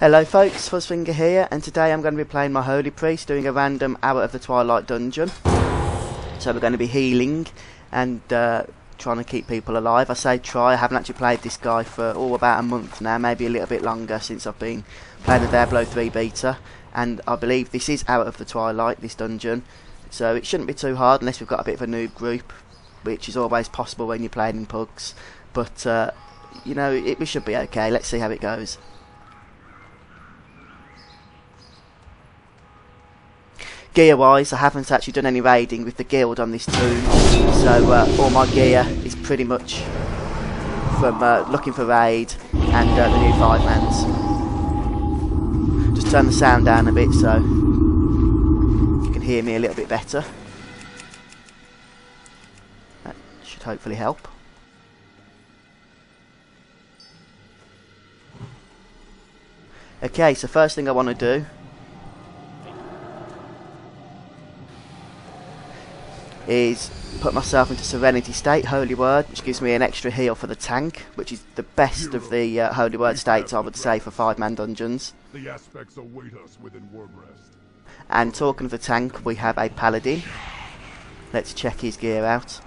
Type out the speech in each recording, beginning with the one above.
Hello folks, Fuzzfinger here, and today I'm going to be playing my Holy Priest, doing a random Hour of the Twilight dungeon. So we're going to be healing and trying to keep people alive. I say try, I haven't actually played this guy for about a month now, maybe a little bit longer since I've been playing the Diablo 3 beta. And I believe this is Hour of the Twilight, this dungeon. So it shouldn't be too hard unless we've got a bit of a noob group, which is always possible when you're playing in pugs. But, you know, we should be okay. Let's see how it goes. Gear wise, I haven't actually done any raiding with the guild on this tomb, so all my gear is pretty much from looking for raid and the new 5-mans. Just turn the sound down a bit so you can hear me a little bit better. That should hopefully help. Okay, so first thing I want to do is put myself into Serenity State, Holy Word, which gives me an extra heal for the tank, which is the best of the Holy Word states, I would say, for 5-man dungeons. The aspects await us within Warcraft. And talking of the tank, we have a Paladin. Let's check his gear out.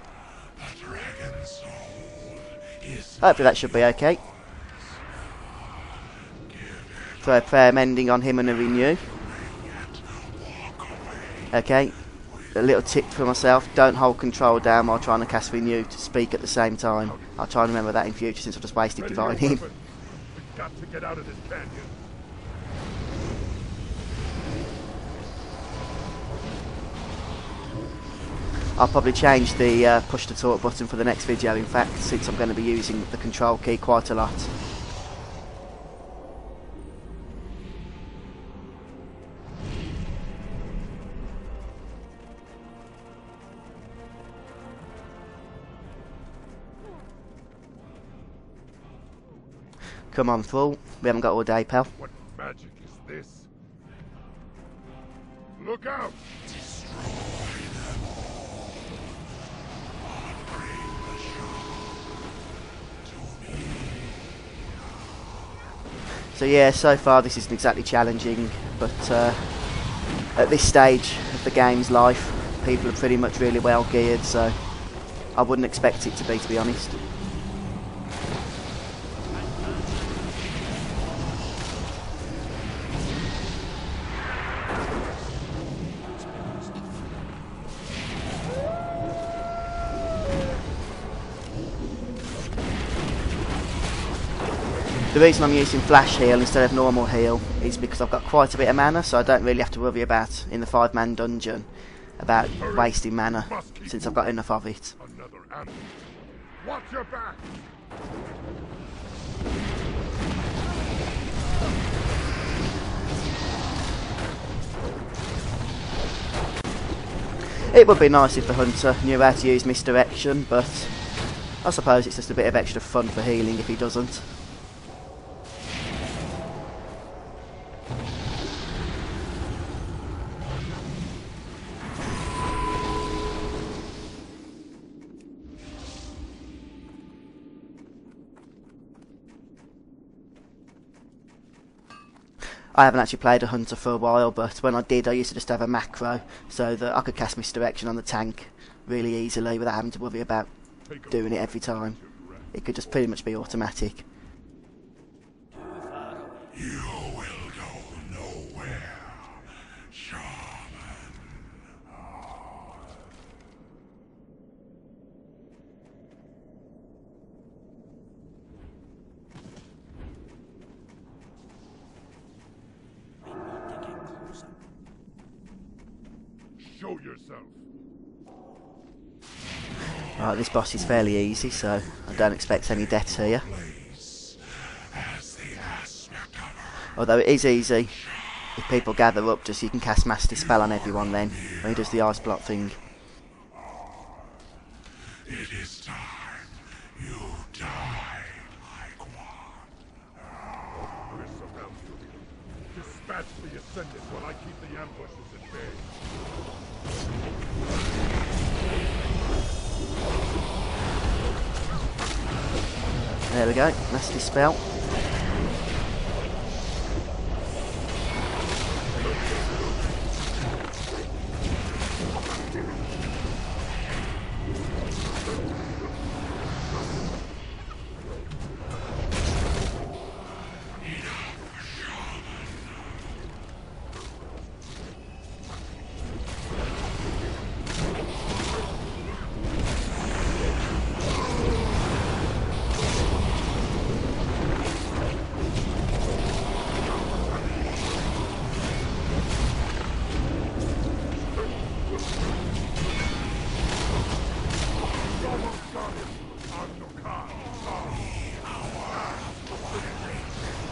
Hopefully that should be okay. Throw a prayer mending on him and a renew. Okay. A little tip for myself, don't hold control down while trying to cast renew to speak at the same time. I'll try and remember that in future since I just wasted divine him. We've got to get out of this canyon. I'll probably change the push to talk button for the next video, in fact, since I'm going to be using the control key quite a lot. Come on, fool. We haven't got all day, pal. What magic is this? Look out! So yeah, so far this isn't exactly challenging, but at this stage of the game's life, people are pretty much really well geared, so I wouldn't expect it to be honest. The reason I'm using flash heal instead of normal heal is because I've got quite a bit of mana, so I don't really have to worry about, in the 5-man dungeon, about wasting mana, since I've got enough of it. Another animal. Watch your back! It would be nice if the hunter knew how to use misdirection, but I suppose it's just a bit of extra fun for healing if he doesn't. I haven't actually played a hunter for a while, but when I did I used to just have a macro so that I could cast misdirection on the tank really easily without having to worry about doing it every time. It could just pretty much be automatic. You will go nowhere, shaman. Show yourself. Right, this boss is fairly easy, so I don't expect any deaths here. Although it is easy if people gather up, just so you can cast Mass Dispel on everyone then, when he does the ice block thing. It is time you die like one. We're surrounded. Dispatch the Ascendant while I keep the ambushes at bay. There we go, Mass Dispel.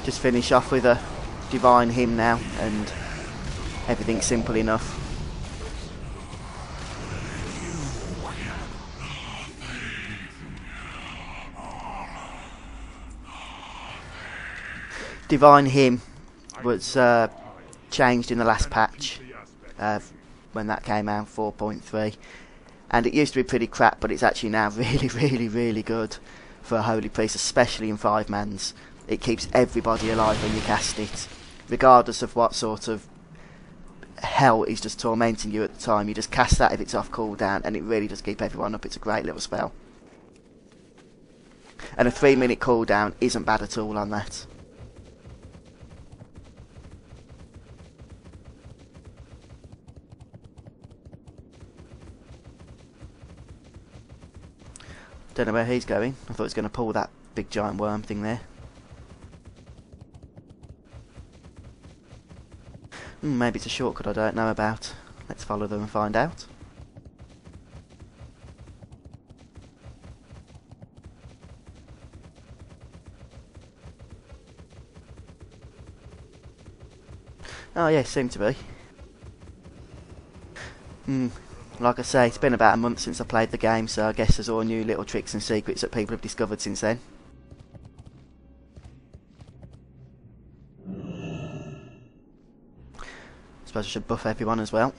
Just finish off with a divine hymn now, and everything's simple enough. Divine hymn was changed in the last patch when that came out, 4.3, and it used to be pretty crap, but it's actually now really good for a holy priest, especially in 5-mans. It keeps everybody alive when you cast it, regardless of what sort of hell is just tormenting you at the time. You just cast that if it's off cooldown, and it really does keep everyone up. It's a great little spell, and a 3-minute cooldown isn't bad at all on that. Don't know where he's going. I thought he was going to pull that big giant worm thing there. Maybe it's a shortcut I don't know about. Let's follow them and find out. Oh yeah, seem to be. Like I say, it's been about a month since I played the game, so I guess there's all new little tricks and secrets that people have discovered since then. Suppose I should buff everyone as well.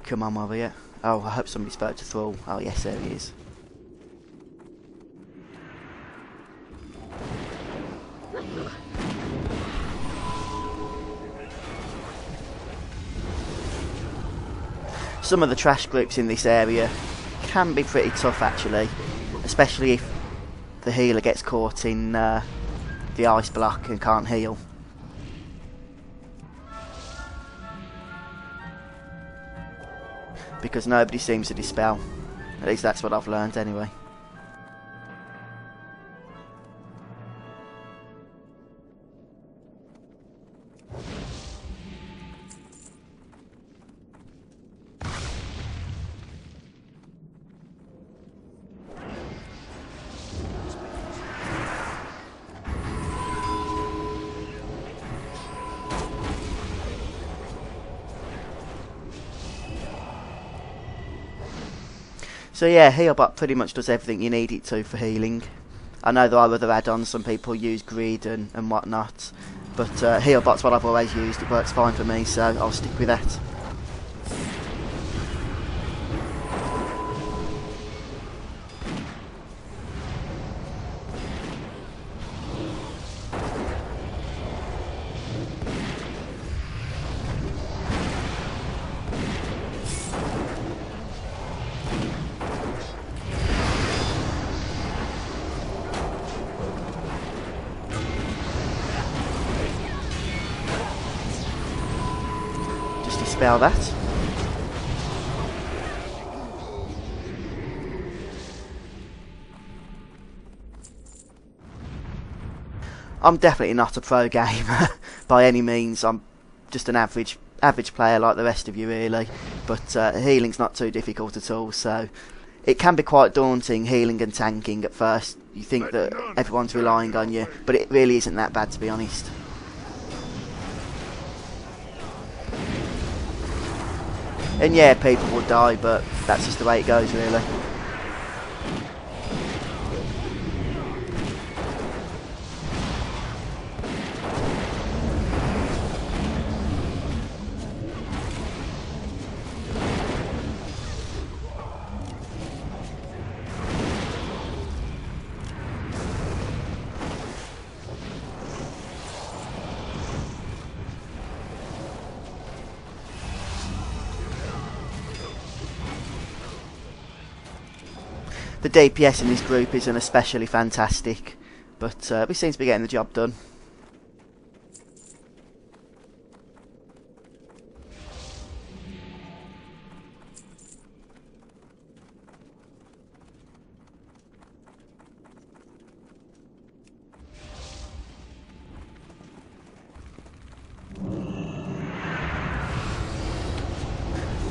Come on, over here. Oh, I hope somebody spoke to Thrall. Oh yes, there he is. Some of the trash groups in this area can be pretty tough actually, especially if the healer gets caught in the ice block and can't heal. Because nobody seems to dispel. At least that's what I've learned anyway. So yeah, Healbot pretty much does everything you need it to for healing. I know there are other add-ons, some people use Grid and whatnot, but Healbot's what I've always used. It works fine for me, so I'll stick with that. Dispel that. I'm definitely not a pro gamer by any means. I'm just an average player like the rest of you really, but healing's not too difficult at all, so it can be quite daunting healing and tanking at first. You think that everyone's relying on you, but it really isn't that bad, to be honest. And yeah, people will die, but that's just the way it goes really. The DPS in this group isn't especially fantastic, but we seem to be getting the job done.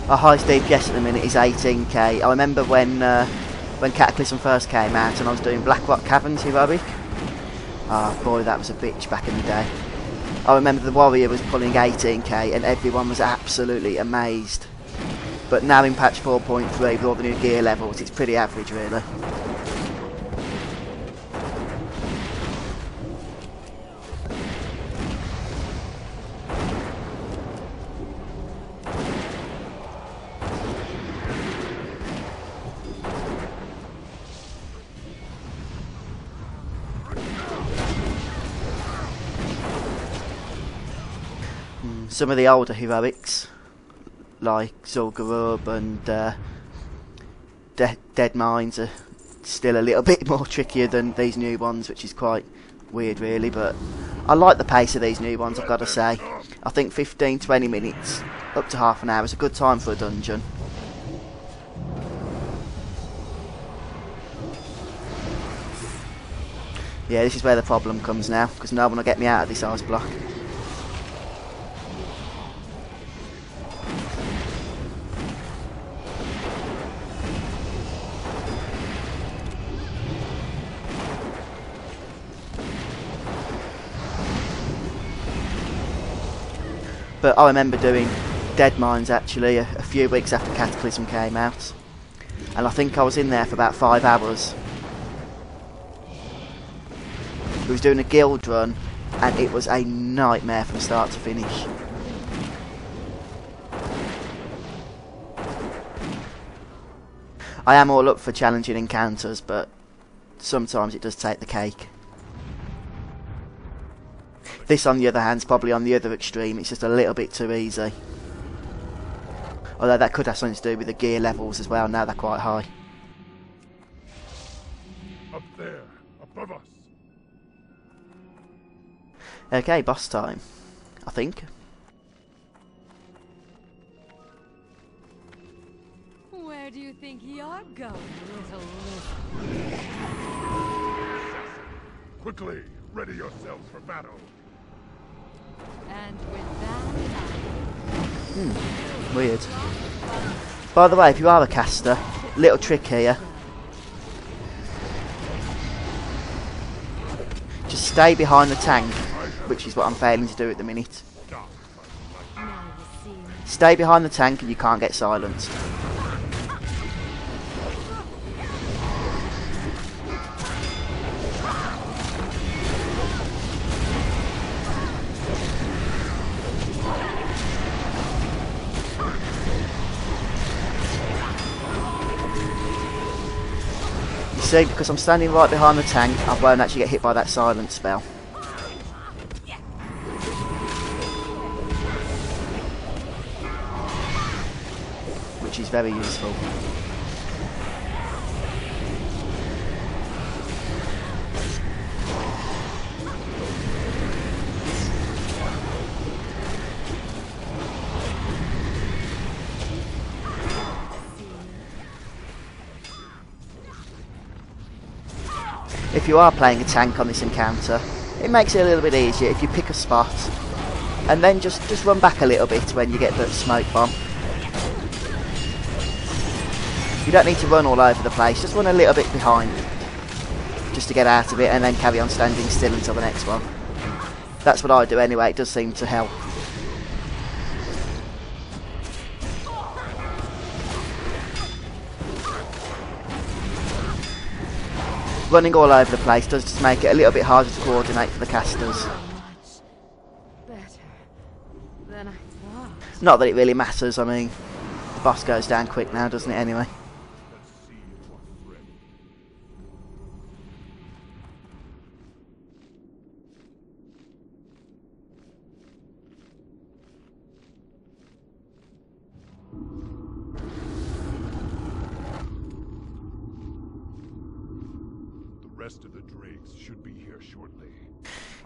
Our highest DPS at the minute is 18k. I remember when Cataclysm first came out and I was doing Blackrock Caverns heroic. Ah, boy, that was a bitch back in the day. I remember the warrior was pulling 18k and everyone was absolutely amazed. But now in patch 4.3 with all the new gear levels, it's pretty average really. Some of the older heroics, like Zul'Gurub and Dead Mines, are still a little bit more trickier than these new ones, which is quite weird really, but I like the pace of these new ones, I've got to say. I think 15-20 minutes, up to half an hour is a good time for a dungeon. Yeah, this is where the problem comes now, because no one will get me out of this ice block. But I remember doing Dead Mines actually a few weeks after Cataclysm came out, and I think I was in there for about 5 hours. We was doing a guild run and it was a nightmare from start to finish. I am all up for challenging encounters, but sometimes it does take the cake. This, on the other hand, is probably on the other extreme. It's just a little bit too easy. Although that could have something to do with the gear levels as well. Now they're quite high. Up there, above us. Okay, boss time, I think. Where do you think you're going, little Quickly, ready yourselves for battle. And with that, Weird. By the way, if you are a caster, little trick here. Just stay behind the tank, which is what I'm failing to do at the minute. Stay behind the tank and you can't get silenced. See, because I'm standing right behind the tank, I won't actually get hit by that silence spell. Which is very useful. If you are playing a tank on this encounter, it makes it a little bit easier if you pick a spot and then just run back a little bit when you get the smoke bomb. You don't need to run all over the place, just run a little bit behind just to get out of it and then carry on standing still until the next one. That's what I do anyway, it does seem to help. Running all over the place does just make it a little bit harder to coordinate for the casters. better than I thought. Not that it really matters, I mean, the boss goes down quick now, doesn't it, anyway? The rest of the drakes should be here shortly.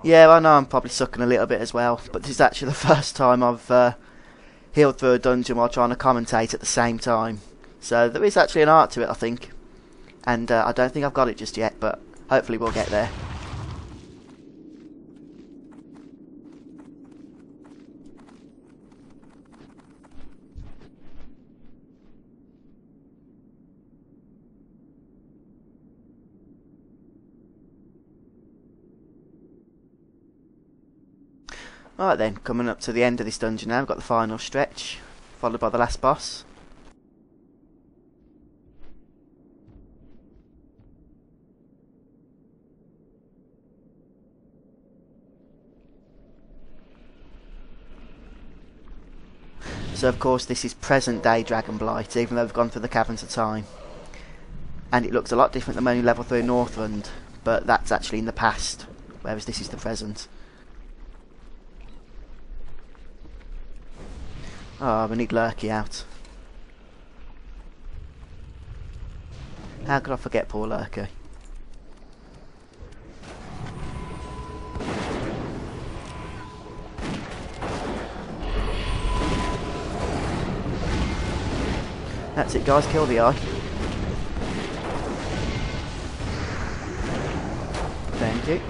Yeah, I know I'm probably sucking a little bit as well, but this is actually the first time I've healed through a dungeon while trying to commentate at the same time. So there is actually an art to it, I think. And I don't think I've got it just yet, but hopefully we'll get there. Alright then, coming up to the end of this dungeon now, we've got the final stretch, followed by the last boss. So of course this is present day Dragonblight, even though we've gone through the Caverns of Time. And it looks a lot different than when we level through Northrend, but that's actually in the past, whereas this is the present. Oh, we need Lurky out. How could I forget poor Lurky? That's it guys, kill the eye. Thank you.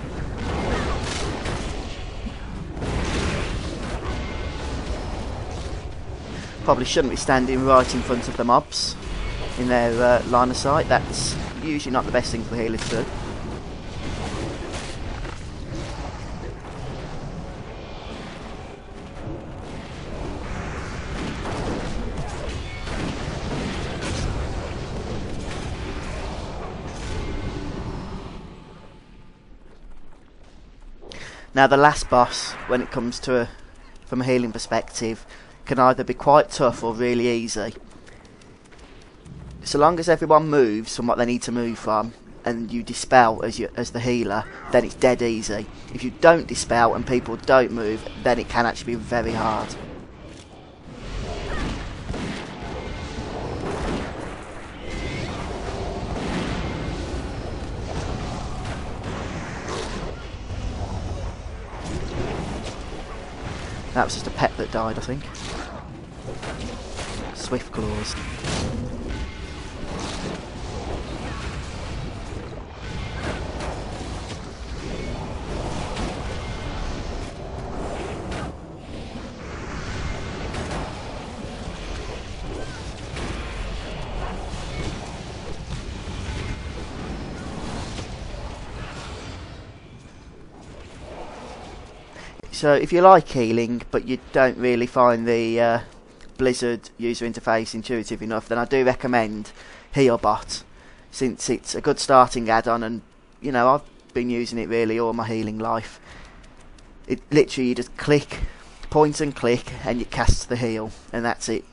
Probably shouldn't be standing right in front of the mobs in their line of sight. That's usually not the best thing for the healer to do. Now the last boss, when it comes to from a healing perspective, can either be quite tough or really easy. So long as everyone moves from what they need to move from, and you dispel as the healer, then it's dead easy. If you don't dispel and people don't move, then it can actually be very hard. That was just a pet that died, I think. Swift claws. So if you like healing but you don't really find the Blizzard user interface intuitive enough, then I do recommend HealBot, since it's a good starting add-on, and you know, I've been using it really all my healing life. It literally, you just click, point and click, and it casts the heal, and that's it.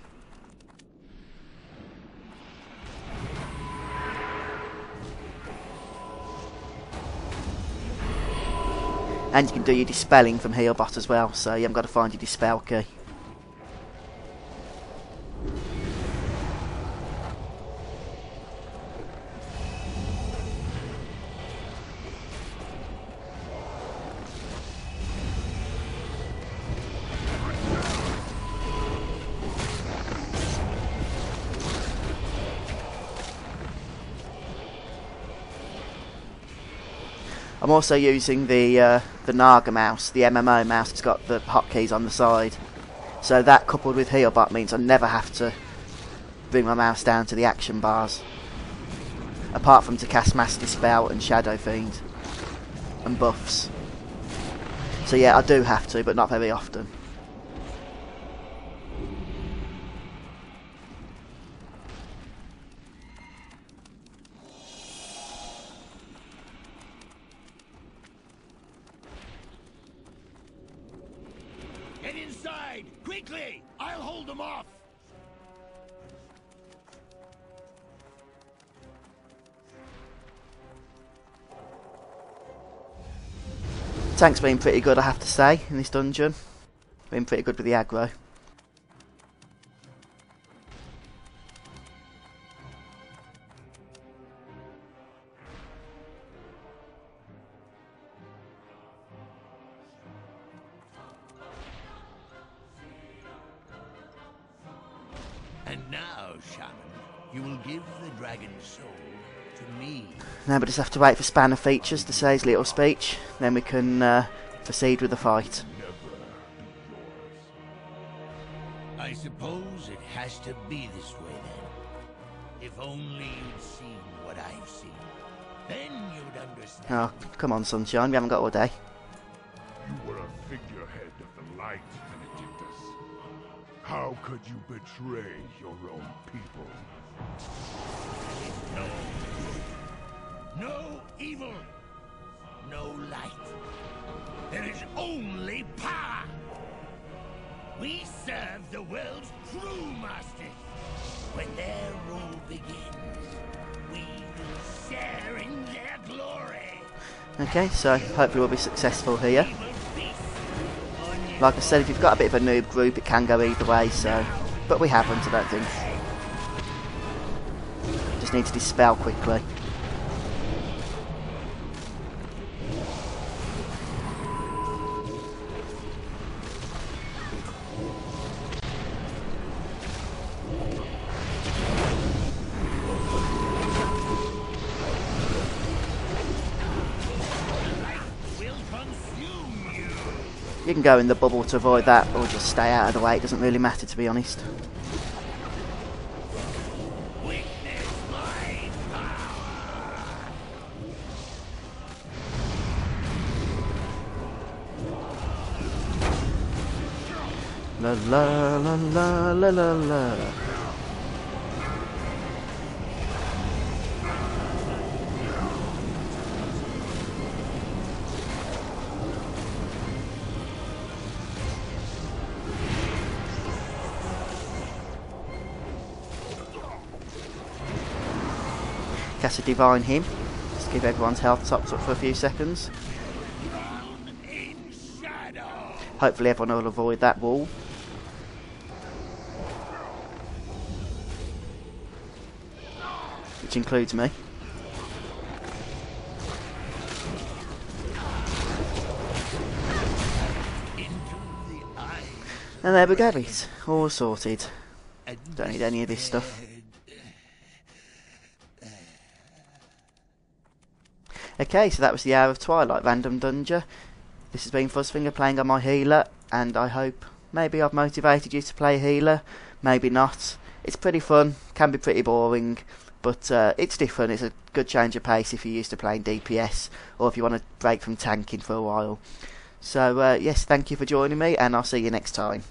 And you can do your dispelling from HealBot as well, so you haven't got to find your dispel key. I'm also using the Naga mouse, the MMO mouse. It's got the hotkeys on the side. So that, coupled with HealBot, means I never have to bring my mouse down to the action bars. Apart from to cast Mass Dispel and Shadow Fiend and buffs. So yeah, I do have to, but not very often. Get inside! Quickly! I'll hold them off! Tank's been pretty good, I have to say, in this dungeon. Been pretty good with the aggro. And now, Shaman, you will give the dragon's soul to me. Now we just have to wait for Spanner Features to say his little speech, then we can proceed with the fight. I suppose it has to be this way then. If only you'd seen what I've seen, then you'd understand. Oh, come on Sunshine, we haven't got all day. You were a figurehead of the light, Benedictus. How could you betray your own people? No evil, no light. There is only power. We serve the world's true masters. When their rule begins, we will share in their glory. Okay, so hopefully we'll be successful here. Like I said, if you've got a bit of a noob group, it can go either way, so... But we haven't, I don't think. Just need to dispel quickly. You can go in the bubble to avoid that, or just stay out of the way, it doesn't really matter, to be honest. La la la la la la la. Cast a divine him. Just give everyone's health tops up for a few seconds. Hopefully everyone will avoid that wall. Which includes me. And there we go, it's all sorted. Don't need any of this stuff. Okay, so that was the Hour of Twilight random dungeon. This has been Fuzzfinger playing on my healer, and I hope maybe I've motivated you to play healer, maybe not. It's pretty fun, can be pretty boring, but it's different. It's a good change of pace if you're used to playing DPS, or if you want to break from tanking for a while. So yes, thank you for joining me, and I'll see you next time.